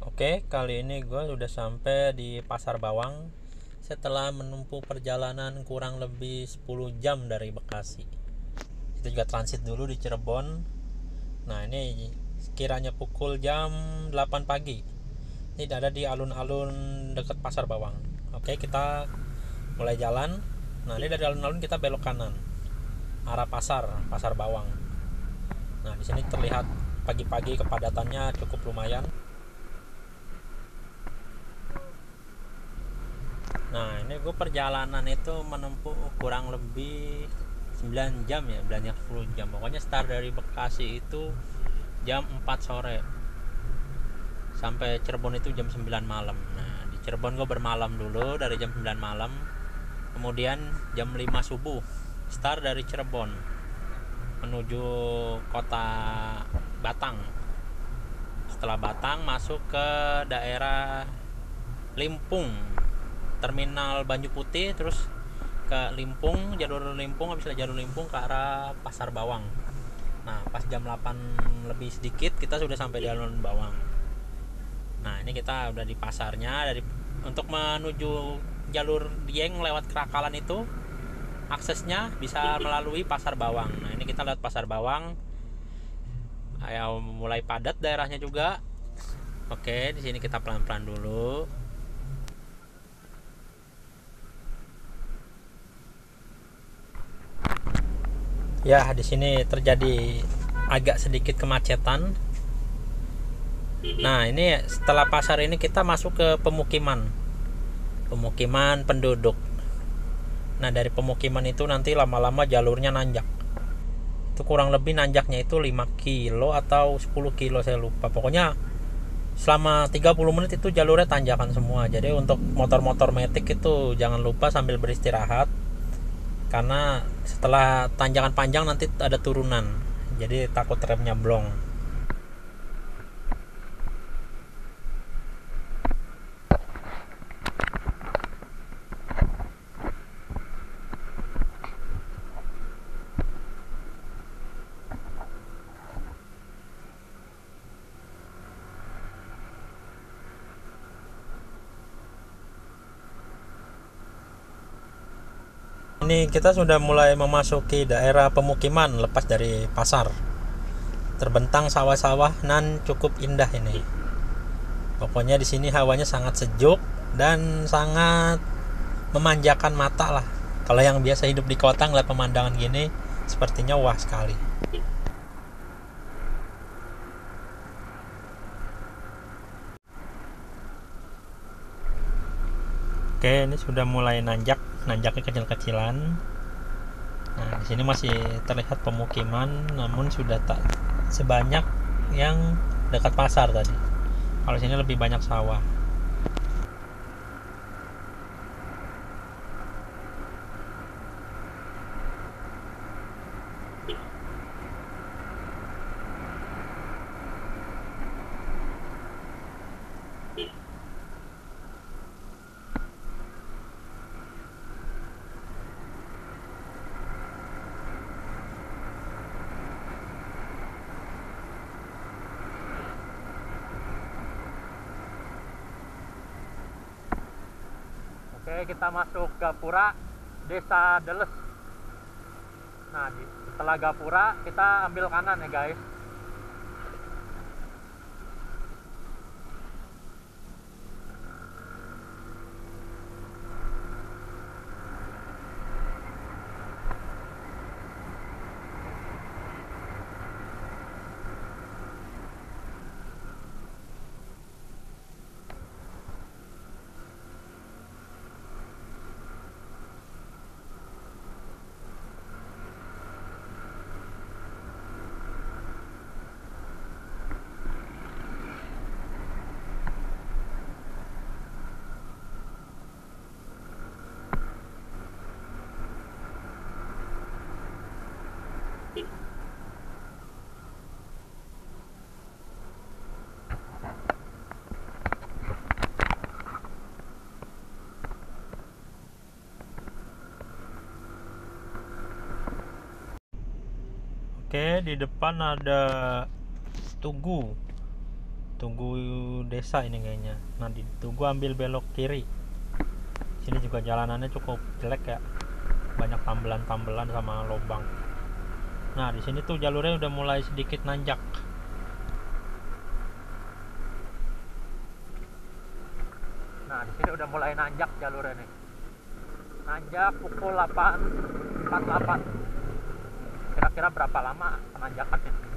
Oke, kali ini gue sudah sampai di Pasar Bawang setelah menempuh perjalanan kurang lebih 10 jam dari Bekasi. Kita juga transit dulu di Cirebon. Nah, ini sekiranya pukul jam 8 pagi. Ini ada di alun-alun dekat Pasar Bawang. Oke, kita mulai jalan. Nah, ini dari alun-alun kita belok kanan arah Pasar Bawang. Nah, di sini terlihat pagi-pagi kepadatannya cukup lumayan. Nah, ini gue perjalanan itu menempuh kurang lebih 9 jam ya, belanja 10 jam. Pokoknya start dari Bekasi itu jam 4 sore. Sampai Cirebon itu jam 9 malam. Nah, di Cirebon gue bermalam dulu dari jam 9 malam. Kemudian jam 5 subuh start dari Cirebon menuju kota Batang. Setelah Batang masuk ke daerah Limpung, terminal Banyu Putih, terus ke Limpung, jalur Limpung, habis dari jalur Limpung ke arah Pasar Bawang. Nah, pas jam 8 lebih sedikit kita sudah sampai di alun Bawang. Nah, ini kita udah di pasarnya. Untuk menuju jalur Dieng lewat Kerakalan itu aksesnya bisa melalui Pasar Bawang. Nah, ini kita lewat Pasar Bawang. Ayo, mulai padat daerahnya juga. Oke, di sini kita pelan-pelan dulu. Ya, di sini terjadi agak sedikit kemacetan. Nah, ini setelah pasar ini kita masuk ke pemukiman penduduk. Nah, dari pemukiman itu nanti lama-lama jalurnya nanjak. Itu kurang lebih nanjaknya itu 5 kilo atau 10 kilo, saya lupa. Pokoknya selama 30 menit itu jalurnya tanjakan semua. Jadi untuk motor-motor metik itu jangan lupa sambil beristirahat, karena setelah tanjakan panjang nanti ada turunan. Jadi takut remnya blong. Ini kita sudah mulai memasuki daerah pemukiman lepas dari pasar. Terbentang sawah-sawah nan cukup indah ini. Pokoknya di sini hawanya sangat sejuk dan sangat memanjakan mata lah. Kalau yang biasa hidup di kota ngeliat pemandangan gini, sepertinya wah sekali. Oke, ini sudah mulai nanjaknya kecil-kecilan. Nah, di sini masih terlihat pemukiman, namun sudah tak sebanyak yang dekat pasar tadi. Kalau sini lebih banyak sawah. Oke, kita masuk Gapura, Desa Deles. Nah, setelah Gapura kita ambil kanan ya guys. Oke, di depan ada Tugu Tugu desa ini kayaknya. Nah di Tugu ambil belok kiri. Sini juga jalanannya cukup jelek ya, banyak tambelan-tambelan sama lubang. Nah di sini tuh jalurnya udah mulai sedikit nanjak. Nah di sini udah mulai nanjak jalurnya nih. Nanjak pukul 8.48. Kira-kira berapa lama penanjakannya?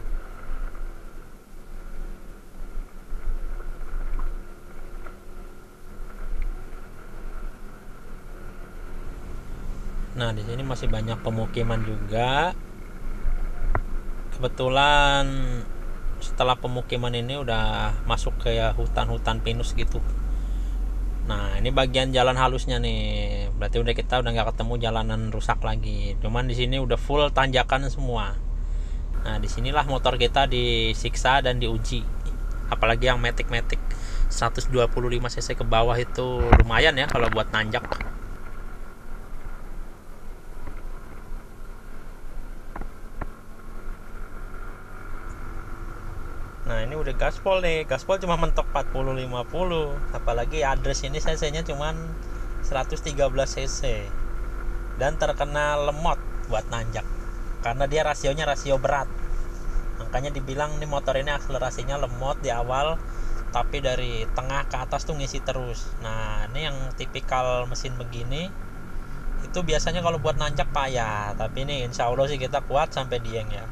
Nah, di sini masih banyak pemukiman juga. Kebetulan setelah pemukiman ini udah masuk ke hutan-hutan pinus gitu. Nah, ini bagian jalan halusnya nih. Berarti kita udah nggak ketemu jalanan rusak lagi. Cuman di sini udah full tanjakan semua. Nah, disinilah motor kita disiksa dan diuji. Apalagi yang Matic 125 cc ke bawah itu lumayan ya kalau buat nanjak. Nah ini udah gaspol nih, gaspol cuma mentok 40-50, apalagi address ini cc-nya cuma 113 cc dan terkena lemot buat nanjak karena dia rasionya rasio berat. Makanya dibilang nih motor ini akselerasinya lemot di awal, tapi dari tengah ke atas tuh ngisi terus. Nah ini yang tipikal mesin begini itu biasanya kalau buat nanjak payah, tapi ini insya Allah sih kita kuat sampai Dieng ya.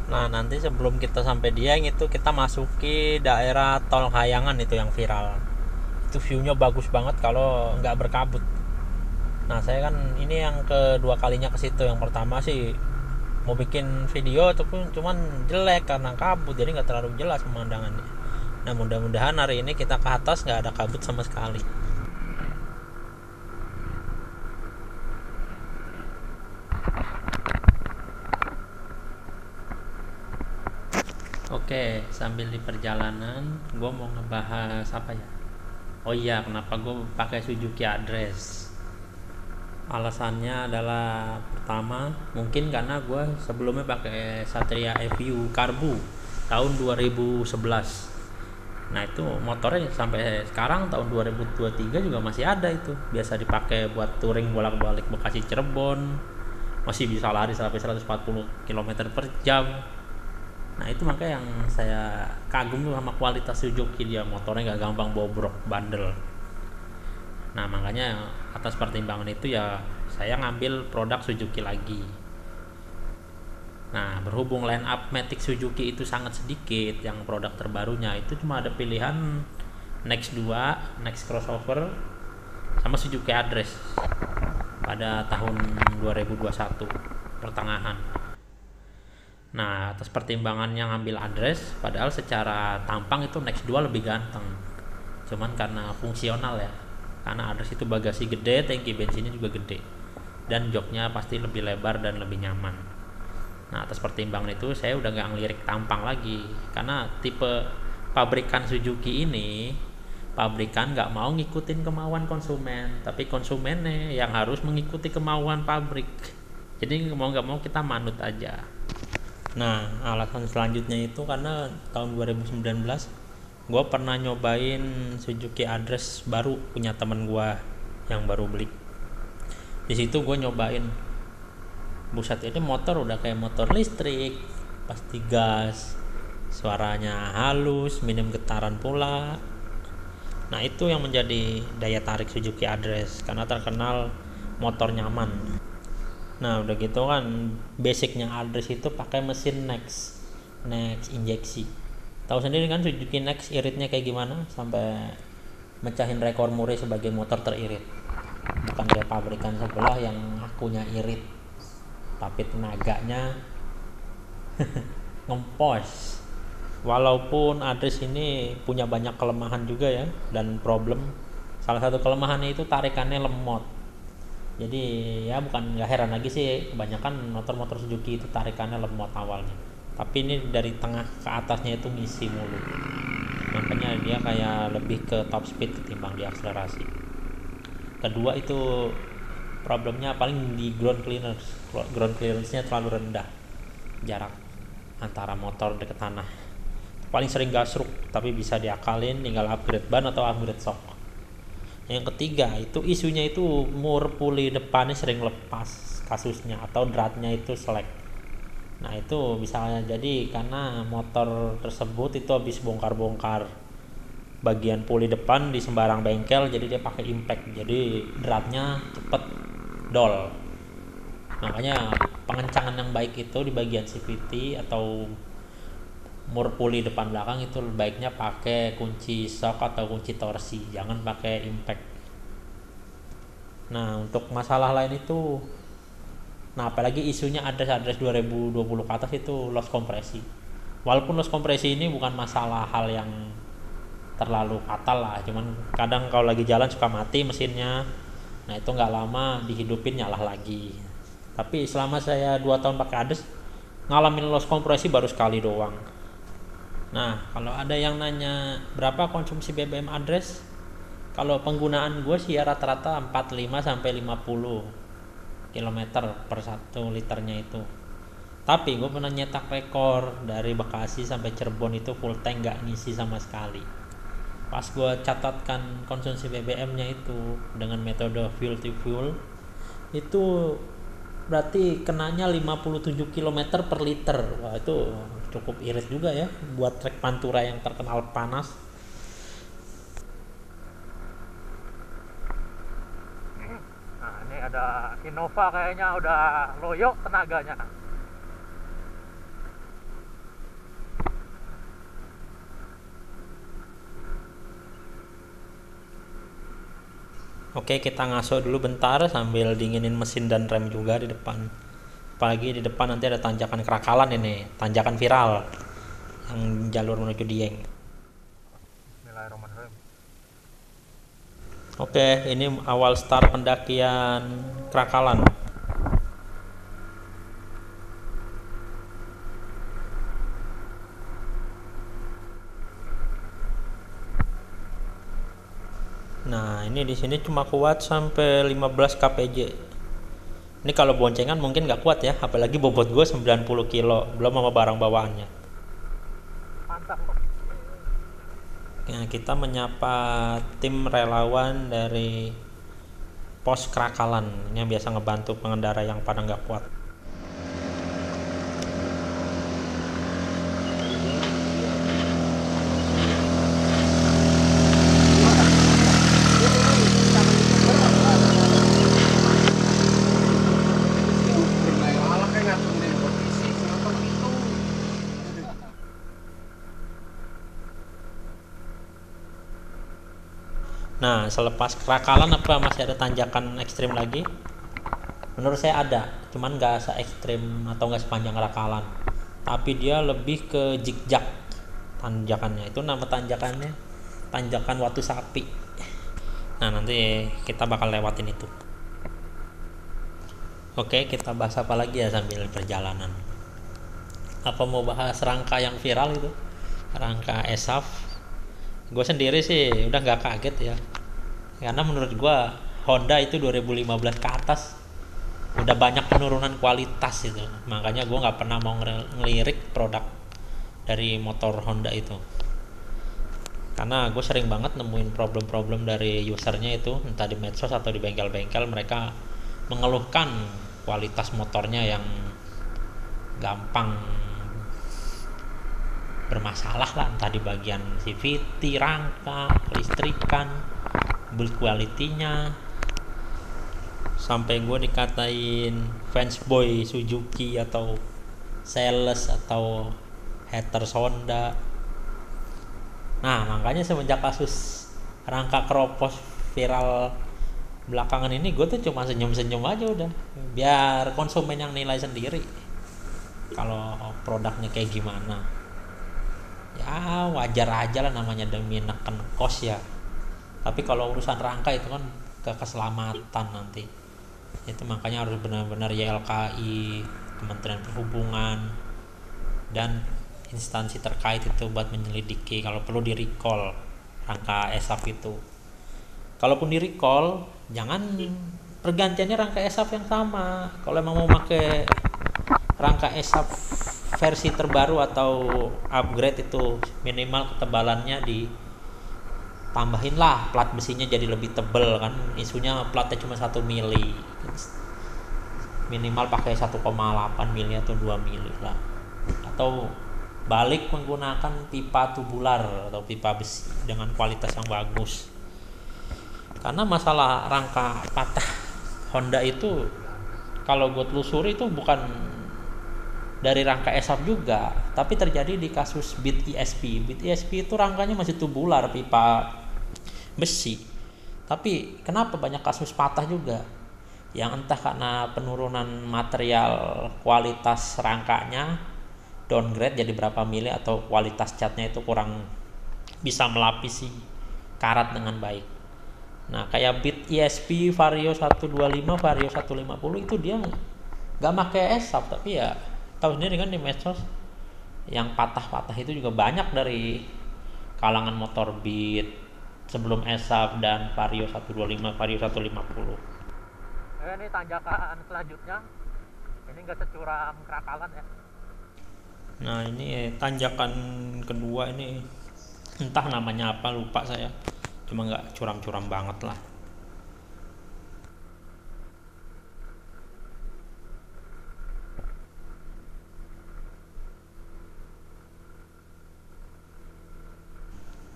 Nah nanti sebelum kita sampai Dieng itu kita masuki daerah Tol Hayangan itu yang viral. Itu viewnya bagus banget kalau nggak berkabut. Nah saya kan ini yang kedua kalinya ke situ. Yang pertama sih mau bikin video cuman jelek karena kabut, jadi nggak terlalu jelas pemandangannya. Nah mudah-mudahan hari ini kita ke atas nggak ada kabut sama sekali. Oke, sambil di perjalanan gue mau ngebahas apa ya? Oh iya, kenapa gue pakai Suzuki Address? Alasannya adalah pertama, mungkin karena gue sebelumnya pakai Satria FU Karbu tahun 2011. Nah itu motornya sampai sekarang tahun 2023 juga masih ada itu. Biasa dipakai buat touring bolak-balik Bekasi Cirebon. Masih bisa lari sampai 140 km per jam. Nah itu makanya yang saya kagum sama kualitas Suzuki, dia motornya gak gampang bobrok, bandel. Nah makanya atas pertimbangan itu ya saya ngambil produk Suzuki lagi. Nah berhubung line up Matic Suzuki itu sangat sedikit, yang produk terbarunya itu cuma ada pilihan Next 2, Next Crossover, sama Suzuki Address pada tahun 2021 pertengahan. Nah atas pertimbangannya ngambil Address, padahal secara tampang itu Next 2 lebih ganteng, cuman karena fungsional ya, karena Address itu bagasi gede, tangki bensinnya juga gede, dan joknya pasti lebih lebar dan lebih nyaman. Nah atas pertimbangan itu saya udah gak ngelirik tampang lagi, karena tipe pabrikan Suzuki ini, pabrikan gak mau ngikutin kemauan konsumen, tapi konsumennya yang harus mengikuti kemauan pabrik. Jadi mau gak mau kita manut aja. Nah alasan selanjutnya itu karena tahun 2019 gue pernah nyobain Suzuki Address baru punya temen gue yang baru beli. Di situ gue nyobain, buset ini motor udah kayak motor listrik, pasti gas, suaranya halus, minim getaran pula. Nah itu yang menjadi daya tarik Suzuki Address, karena terkenal motor nyaman. Nah udah gitu kan basicnya Address itu pakai mesin Next injeksi. Tahu sendiri kan Suzuki Next iritnya kayak gimana, sampai mecahin rekor muri sebagai motor teririt. Bukan kayak pabrikan sebelah yang akunya irit, tapi tenaganya ngempos. Walaupun Address ini punya banyak kelemahan juga ya, dan problem. Salah satu kelemahannya itu tarikannya lemot. Jadi ya bukan gak heran lagi sih, kebanyakan motor-motor Suzuki itu tarikannya lemot awalnya, tapi ini dari tengah ke atasnya itu ngisi mulu, makanya dia kayak lebih ke top speed ketimbang di akselerasi. Kedua itu problemnya paling di ground clearance nya terlalu rendah, jarak antara motor deket tanah. Paling sering gasruk, tapi bisa diakalin, tinggal upgrade ban atau upgrade shock. Yang ketiga itu isunya itu mur puli depannya sering lepas kasusnya, atau dratnya itu selek. Nah itu bisa jadi karena motor tersebut itu habis bongkar-bongkar bagian puli depan di sembarang bengkel, jadi dia pakai impact, jadi dratnya cepet dol. Makanya pengencangan yang baik itu di bagian CVT atau mur puli depan belakang itu baiknya pakai kunci shock atau kunci torsi, jangan pakai impact. Nah untuk masalah lain itu, nah apalagi isunya address 2020 ke atas itu loss kompresi. Walaupun loss kompresi ini bukan masalah hal yang terlalu fatal lah, cuman kadang kalau lagi jalan suka mati mesinnya. Nah itu nggak lama dihidupin nyala lagi. Tapi selama saya 2 tahun pakai ADES, ngalamin loss kompresi baru sekali doang. Nah kalau ada yang nanya berapa konsumsi BBM ADES, kalau penggunaan gue sih ya rata-rata 45 sampai 50 km per 1 liternya itu. Tapi gue pernah nyetak rekor dari Bekasi sampai Cirebon itu full tank gak ngisi sama sekali. Pas gue catatkan konsumsi BBM-nya itu dengan metode fuel to fuel, itu berarti kenanya 57 km per liter. Wah itu cukup irit juga ya buat trek Pantura yang terkenal panas. Nah ini ada Innova, kayaknya udah loyo tenaganya. Oke, kita ngaso dulu bentar sambil dinginin mesin dan rem juga di depan. Apalagi di depan nanti ada tanjakan Kerakalan ini, tanjakan viral yang jalur menuju Dieng. Bismillahirrahmanirrahim. Oke, ini awal start pendakian Kerakalan. Nah, ini di sini cuma kuat sampai 15 kpj. Ini kalau boncengan mungkin nggak kuat ya, apalagi bobot gue 90 kilo, belum sama barang bawaannya. Mantap. Nah, kita menyapa tim relawan dari pos Kerakalan yang biasa ngebantu pengendara yang pada nggak kuat. Nah, selepas Kerakalan apa masih ada tanjakan ekstrim lagi? Menurut saya ada, cuman nggak se ekstrim atau nggak sepanjang Kerakalan, tapi dia lebih ke zigzag tanjakannya. Itu nama tanjakannya tanjakan Watu Sapi. Nah nanti kita bakal lewatin itu. Oke, kita bahas apa lagi ya sambil perjalanan? Apa mau bahas rangka yang viral itu, rangka ESAF? Gue sendiri sih udah nggak kaget ya, karena menurut gue Honda itu 2015 ke atas udah banyak penurunan kualitas itu. Makanya gue nggak pernah mau ngelirik produk dari motor Honda itu, karena gue sering banget nemuin problem-problem dari usernya itu, entah di medsos atau di bengkel-bengkel. Mereka mengeluhkan kualitas motornya yang gampang bermasalah lah, entah di bagian CVT, rangka, kelistrikan, build quality-nya. Sampai gue dikatain fansboy Suzuki atau sales atau haters Honda. Nah makanya semenjak kasus rangka keropos viral belakangan ini, gue tuh cuma senyum-senyum aja udah, biar konsumen yang nilai sendiri kalau produknya kayak gimana. Ya wajar aja lah, namanya demi neken kos ya. Tapi kalau urusan rangka itu kan keselamatan nanti, itu makanya harus benar-benar YLKI, Kementerian Perhubungan dan instansi terkait itu buat menyelidiki. Kalau perlu di recall rangka ESAF itu. Kalaupun di recall, jangan pergantiannya rangka ESAF yang sama. Kalau emang mau pakai rangka ESAF versi terbaru atau upgrade itu minimal ketebalannya ditambahin lah, plat besinya jadi lebih tebel kan, isunya platnya cuma 1 mili, minimal pakai 1,8 mili atau 2 mili lah, atau balik menggunakan pipa tubular atau pipa besi dengan kualitas yang bagus. Karena masalah rangka patah Honda itu kalau gue telusuri itu bukan dari rangka ESAP juga, tapi terjadi di kasus Beat ESP. Beat ESP itu rangkanya masih tubular, pipa besi, tapi kenapa banyak kasus patah juga, yang entah karena penurunan material, kualitas rangkanya downgrade jadi berapa mili, atau kualitas catnya itu kurang bisa melapisi karat dengan baik. Nah kayak Beat ESP Vario 125, Vario 150 itu dia nggak pakai ESAP, tapi ya tahu sendiri kan di medsos yang patah-patah itu juga banyak dari kalangan motor Beat sebelum ESAP dan Vario 125, Vario 150. Ini tanjakan selanjutnya, ini nggak securam Krakalan ya. Nah ini tanjakan kedua, ini entah namanya apa, lupa saya, cuma nggak curam-curam banget lah.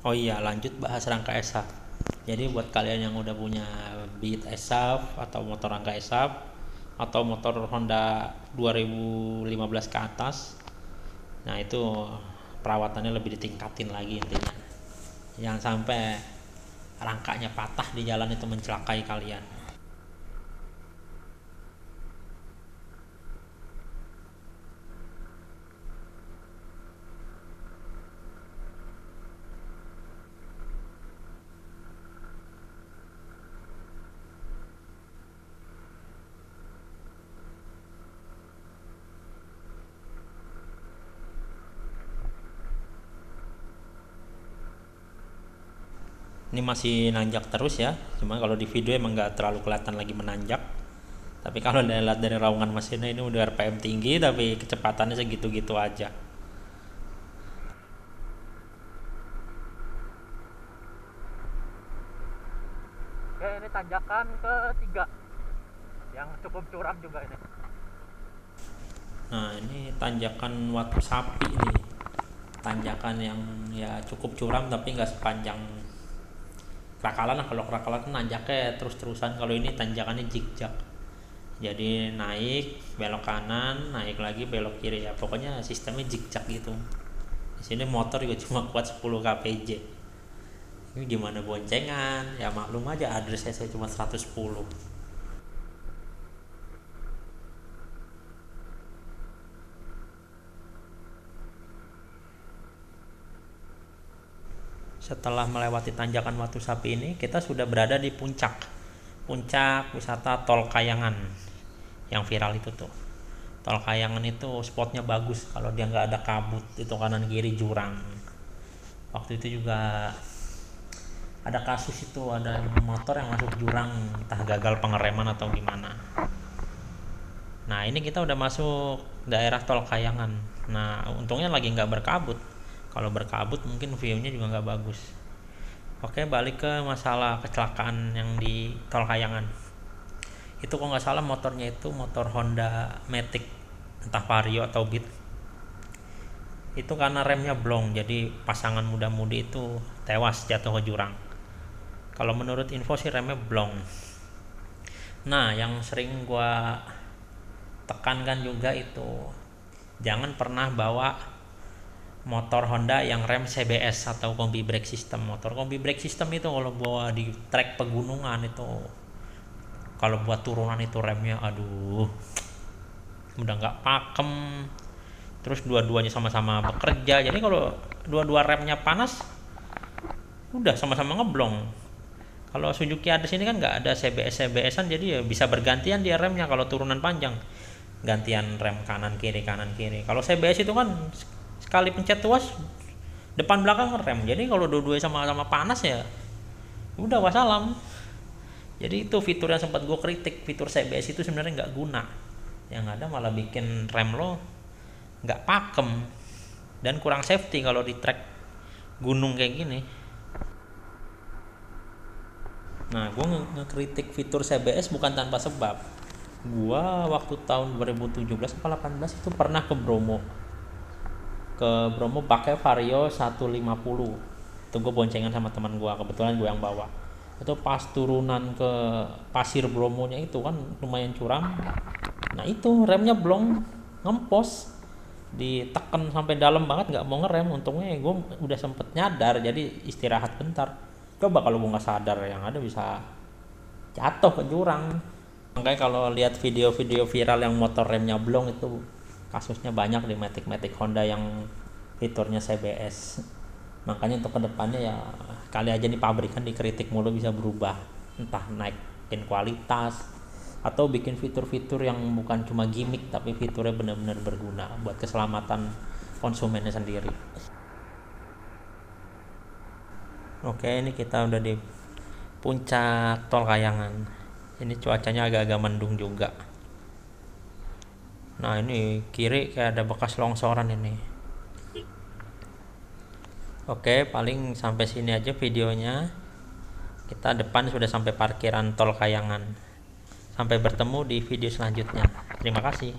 Oh iya, lanjut bahas rangka ESAP. Jadi buat kalian yang udah punya Beat ESAP atau motor rangka ESAP atau motor Honda 2015 ke atas, nah itu perawatannya lebih ditingkatin lagi intinya. Jangan sampai rangkanya patah di jalan itu mencelakai kalian. Ini masih nanjak terus ya, cuma kalau di video emang nggak terlalu kelihatan lagi menanjak, tapi kalau dilihat dari raungan mesinnya ini udah RPM tinggi tapi kecepatannya segitu-gitu aja. Oke, ini tanjakan ketiga yang cukup curam juga ini. Nah ini tanjakan Watu Sapi nih, tanjakan yang ya cukup curam tapi nggak sepanjang Krakalan. Kalau Krakalan kan nanjaknya terus-terusan, kalau ini tanjakannya zigzag, jadi naik belok kanan, naik lagi belok kiri, ya pokoknya sistemnya zigzag gitu. Di sini motor juga cuma kuat 10 kpj, ini gimana boncengan ya, maklum aja addressnya saya cuma 110. Setelah melewati tanjakan Watu Sapi ini, kita sudah berada di puncak wisata Tol Kayangan yang viral itu tuh. Tol Kayangan itu spotnya bagus kalau dia nggak ada kabut, itu kanan kiri jurang. Waktu itu juga ada kasus itu, ada motor yang masuk jurang, entah gagal pengereman atau gimana. Nah ini kita udah masuk daerah Tol Kayangan. Nah untungnya lagi nggak berkabut. Kalau berkabut mungkin view-nya juga nggak bagus. Oke, balik ke masalah kecelakaan yang di Tol Kayangan. Itu kalau nggak salah motornya itu motor Honda Matic, entah Vario atau Beat. Itu karena remnya blong, jadi pasangan muda-mudi itu tewas jatuh ke jurang. Kalau menurut info sih remnya blong. Nah yang sering gua tekankan juga itu, jangan pernah bawa motor Honda yang rem CBS atau combi brake system. Motor combi brake system itu kalau bawa di trek pegunungan itu, kalau buat turunan itu remnya aduh udah nggak pakem, terus dua-duanya sama-sama bekerja, jadi kalau dua-dua remnya panas udah sama-sama ngeblong. Kalau Suzuki ada sini kan nggak ada CBS-an, jadi ya bisa bergantian dia remnya kalau turunan panjang, gantian rem kanan kiri. Kalau CBS itu kan sekali pencet tuas depan belakang rem, jadi kalau dua-duanya sama-sama panas ya udah wassalam. Jadi itu fitur yang sempat gue kritik, fitur CBS itu sebenarnya nggak guna, yang ada malah bikin rem lo nggak pakem dan kurang safety kalau di trek gunung kayak gini. Nah, gue ngekritik fitur CBS bukan tanpa sebab. Gue waktu tahun 2017 atau 18 itu pernah ke Bromo. Pakai Vario 150. Itu gue boncengan sama teman gue, kebetulan gue yang bawa. Itu pas turunan ke pasir Bromonya itu kan lumayan curam. Nah itu remnya blong, ngempos, ditekan sampai dalam banget, nggak mau ngerem. Untungnya gue udah sempet nyadar, jadi istirahat bentar. Coba kalau gue nggak sadar, yang ada bisa jatuh ke jurang. Makanya kalau lihat video-video viral yang motor remnya blong itu kasusnya banyak di Matic Honda yang fiturnya CBS. Makanya untuk kedepannya ya kali aja nih pabrikan dikritik mulu bisa berubah, entah naikin kualitas atau bikin fitur-fitur yang bukan cuma gimmick tapi fiturnya benar-benar berguna buat keselamatan konsumennya sendiri. Oke, ini kita udah di puncak Tol Kayangan. Ini cuacanya agak-agak mendung juga. Nah, ini kiri kayak ada bekas longsoran ini. Oke, paling sampai sini aja videonya. Kita depan sudah sampai parkiran Tol Kayangan. Sampai bertemu di video selanjutnya. Terima kasih.